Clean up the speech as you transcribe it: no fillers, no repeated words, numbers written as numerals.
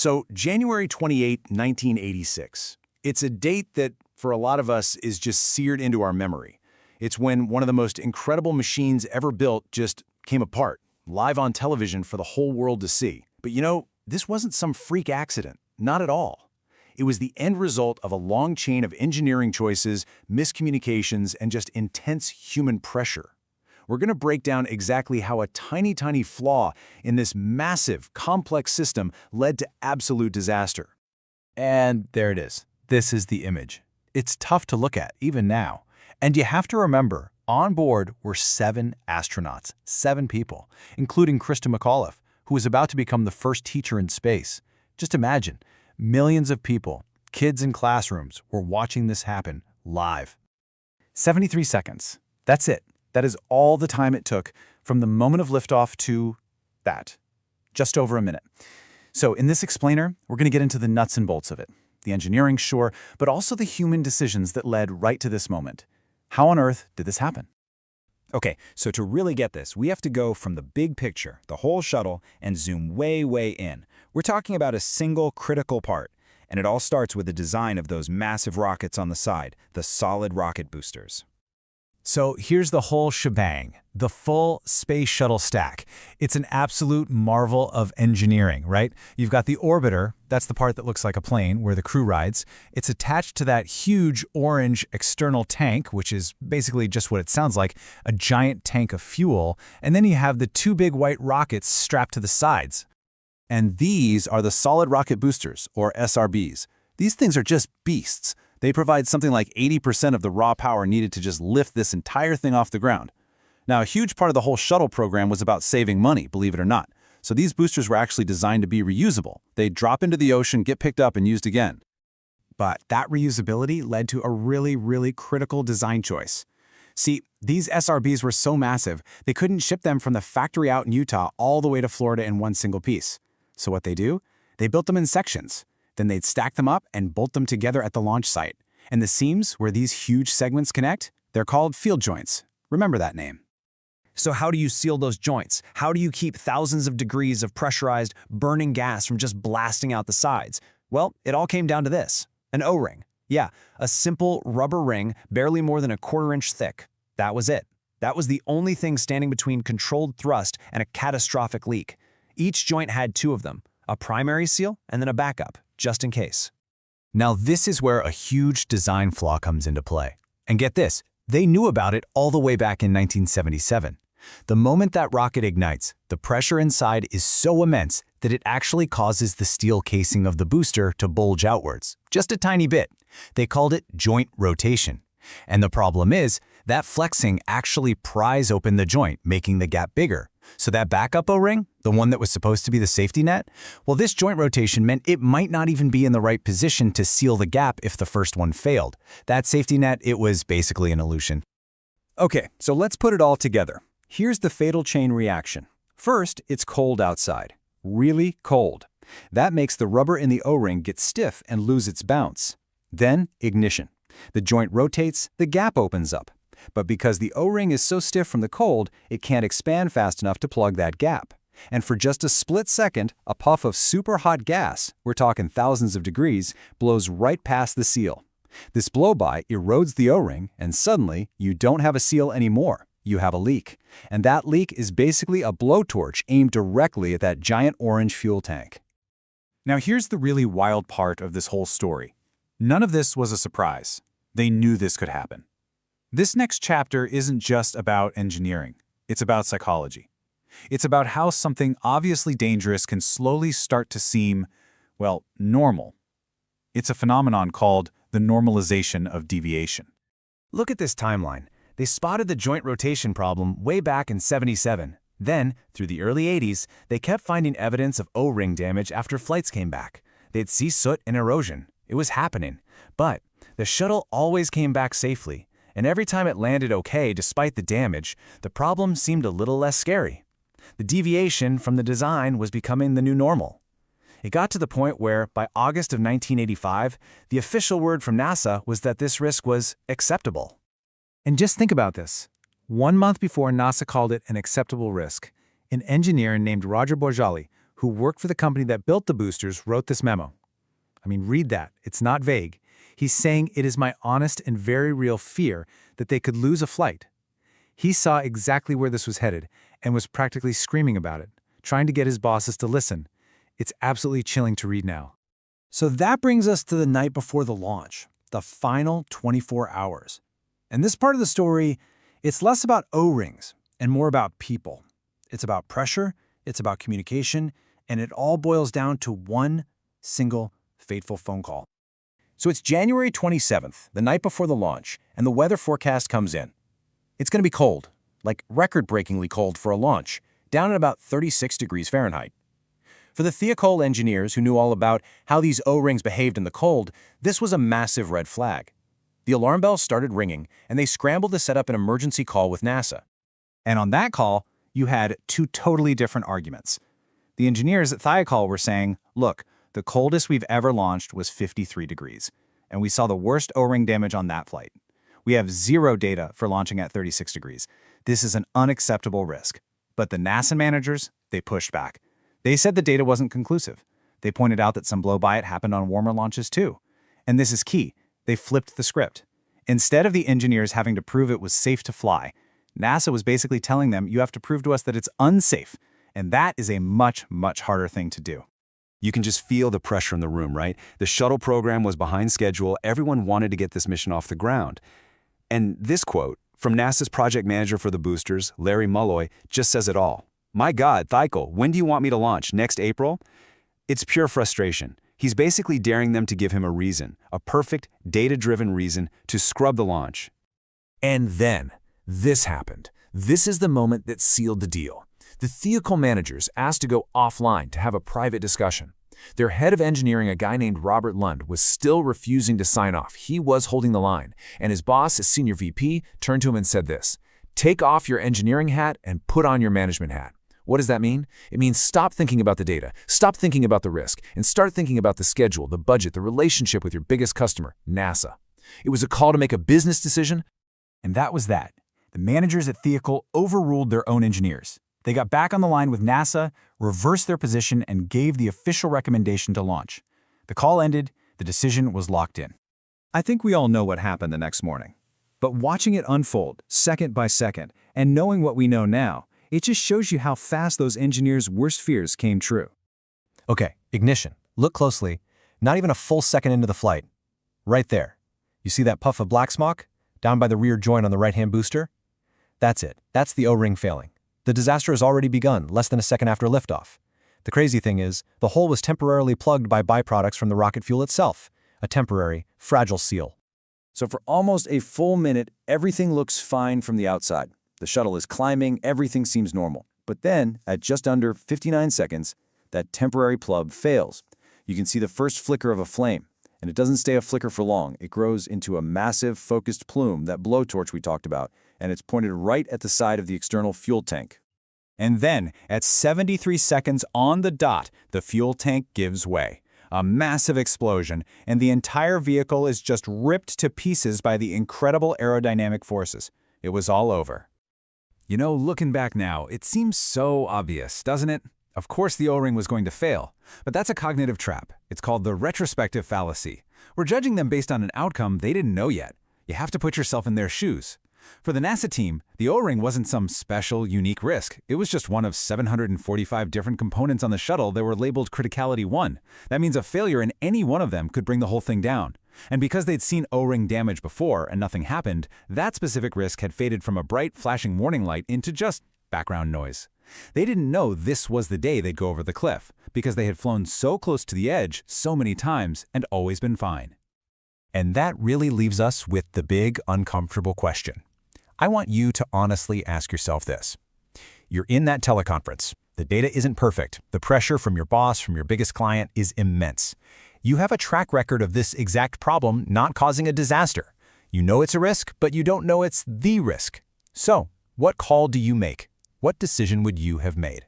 So, January 28, 1986. It's a date that, for a lot of us, is just seared into our memory. It's when one of the most incredible machines ever built just came apart, live on television for the whole world to see. But this wasn't some freak accident. Not at all. It was the end result of a long chain of engineering choices, miscommunications, and just intense human pressure. We're going to break down exactly how a tiny flaw in this massive, complex system led to absolute disaster. And there it is. This is the image. It's tough to look at, even now. And you have to remember, on board were 7 astronauts, 7 people, including Krista McAuliffe, who was about to become the first teacher in space. Just imagine, millions of people, kids in classrooms, were watching this happen live. 73 seconds. That's it. That is all the time it took from the moment of liftoff to that. Just over a minute. So in this explainer, we're going to get into the nuts and bolts of it. The engineering, sure, but also the human decisions that led right to this moment. How on earth did this happen? Okay, so to really get this, we have to go from the big picture, the whole shuttle, and zoom way in. We're talking about a single critical part, and it all starts with the design of those massive rockets on the side, the solid rocket boosters. So here's the whole shebang, the full space shuttle stack. It's an absolute marvel of engineering, right? You've got the orbiter, that's the part that looks like a plane where the crew rides. It's attached to that huge orange external tank, which is basically just what it sounds like, a giant tank of fuel. And then you have the 2 big white rockets strapped to the sides. And these are the solid rocket boosters, or SRBs. These things are just beasts. They provide something like 80% of the raw power needed to just lift this entire thing off the ground. Now, a huge part of the whole shuttle program was about saving money, believe it or not. So these boosters were actually designed to be reusable. They'd drop into the ocean, get picked up, and used again. But that reusability led to a really critical design choice. See, these SRBs were so massive, they couldn't ship them from the factory out in Utah all the way to Florida in one single piece. So what they do? They built them in sections. Then they'd stack them up and bolt them together at the launch site. And the seams where these huge segments connect, they're called field joints. Remember that name. So how do you seal those joints? How do you keep thousands of degrees of pressurized, burning gas from just blasting out the sides? Well, it all came down to this, an O-ring. Yeah, a simple rubber ring, barely more than a 1/4 inch thick. That was it. That was the only thing standing between controlled thrust and a catastrophic leak. Each joint had 2 of them, a primary seal and then a backup, just in case. Now this is where a huge design flaw comes into play. And get this, they knew about it all the way back in 1977. The moment that rocket ignites, the pressure inside is so immense that it actually causes the steel casing of the booster to bulge outwards, just a tiny bit. They called it joint rotation. And the problem is, that flexing actually pries open the joint, making the gap bigger. So that backup O-ring, the one that was supposed to be the safety net, well, this joint rotation meant it might not even be in the right position to seal the gap if the first one failed. That safety net, it was basically an illusion. Okay, so let's put it all together. Here's the fatal chain reaction. First, it's cold outside. Really cold. That makes the rubber in the O-ring get stiff and lose its bounce. Then, ignition. The joint rotates, the gap opens up. But because the O-ring is so stiff from the cold, it can't expand fast enough to plug that gap. And for just a split second, a puff of super hot gas, we're talking thousands of degrees, blows right past the seal. This blow-by erodes the O-ring, and suddenly, you don't have a seal anymore. You have a leak. And that leak is basically a blowtorch aimed directly at that giant orange fuel tank. Now here's the really wild part of this whole story. None of this was a surprise. They knew this could happen. This next chapter isn't just about engineering. It's about psychology. It's about how something obviously dangerous can slowly start to seem, well, normal. It's a phenomenon called the normalization of deviation. Look at this timeline. They spotted the joint rotation problem way back in '77. Then, through the early '80s, they kept finding evidence of O-ring damage after flights came back. They'd see soot and erosion. It was happening. But the shuttle always came back safely. And every time it landed okay despite the damage, the problem seemed a little less scary. The deviation from the design was becoming the new normal. It got to the point where, by August of 1985, the official word from NASA was that this risk was acceptable. And just think about this. 1 month before NASA called it an acceptable risk, an engineer named Roger Bourjali, who worked for the company that built the boosters, wrote this memo. I mean, read that. It's not vague. He's saying it is my honest and very real fear that they could lose a flight. He saw exactly where this was headed and was practically screaming about it, trying to get his bosses to listen. It's absolutely chilling to read now. So that brings us to the night before the launch, the final 24 hours. And this part of the story, it's less about O-rings and more about people. It's about pressure, it's about communication, and it all boils down to one single fateful phone call. So it's January 27th, the night before the launch, and the weather forecast comes in. It's going to be cold, like record-breakingly cold for a launch, down at about 36 degrees Fahrenheit. For the Thiokol engineers who knew all about how these O-rings behaved in the cold, this was a massive red flag. The alarm bells started ringing, and they scrambled to set up an emergency call with NASA. And on that call, you had two totally different arguments. The engineers at Thiokol were saying, look, the coldest we've ever launched was 53 degrees, and we saw the worst O-ring damage on that flight. We have zero data for launching at 36 degrees. This is an unacceptable risk. But the NASA managers, they pushed back. They said the data wasn't conclusive. They pointed out that some blow-by it happened on warmer launches too. And this is key. They flipped the script. Instead of the engineers having to prove it was safe to fly, NASA was basically telling them, you have to prove to us that it's unsafe. And that is a much, much harder thing to do. You can just feel the pressure in the room, right? The shuttle program was behind schedule. Everyone wanted to get this mission off the ground. And this quote from NASA's project manager for the boosters, Larry Mulloy, just says it all. My God, Thiokol, when do you want me to launch? Next April? It's pure frustration. He's basically daring them to give him a reason, a perfect, data-driven reason to scrub the launch. And then, this happened. This is the moment that sealed the deal. The Thiokol managers asked to go offline to have a private discussion. Their head of engineering, a guy named Robert Lund, was still refusing to sign off. He was holding the line. And his boss, his senior VP, turned to him and said this, take off your engineering hat and put on your management hat. What does that mean? It means stop thinking about the data, stop thinking about the risk, and start thinking about the schedule, the budget, the relationship with your biggest customer, NASA. It was a call to make a business decision. And that was that. The managers at Thiokol overruled their own engineers. They got back on the line with NASA, reversed their position, and gave the official recommendation to launch. The call ended, the decision was locked in. I think we all know what happened the next morning. But watching it unfold, second by second, and knowing what we know now, it just shows you how fast those engineers' worst fears came true. Okay, ignition. Look closely. Not even a full second into the flight. Right there. You see that puff of black smoke? Down by the rear joint on the right-hand booster? That's it. That's the O-ring failing. The disaster has already begun, less than a second after liftoff. The crazy thing is, the hole was temporarily plugged by byproducts from the rocket fuel itself, a temporary, fragile seal. So for almost a full minute, everything looks fine from the outside. The shuttle is climbing, everything seems normal. But then, at just under 59 seconds, that temporary plug fails. You can see the first flicker of a flame, and it doesn't stay a flicker for long. It grows into a massive, focused plume, that blowtorch we talked about, and it's pointed right at the side of the external fuel tank. And then, at 73 seconds on the dot, the fuel tank gives way. A massive explosion, and the entire vehicle is just ripped to pieces by the incredible aerodynamic forces. It was all over. You know, looking back now, it seems so obvious, doesn't it? Of course the O-ring was going to fail, but that's a cognitive trap. It's called the retrospective fallacy. We're judging them based on an outcome they didn't know yet. You have to put yourself in their shoes. For the NASA team, the O-ring wasn't some special, unique risk. It was just one of 745 different components on the shuttle that were labeled Criticality 1. That means a failure in any one of them could bring the whole thing down. And because they'd seen O-ring damage before and nothing happened, that specific risk had faded from a bright, flashing warning light into just background noise. They didn't know this was the day they'd go over the cliff, because they had flown so close to the edge so many times and always been fine. And that really leaves us with the big, uncomfortable question. I want you to honestly ask yourself this. You're in that teleconference. The data isn't perfect. The pressure from your boss, from your biggest client, is immense. You have a track record of this exact problem not causing a disaster. You know it's a risk, but you don't know it's the risk. So, what call do you make? What decision would you have made?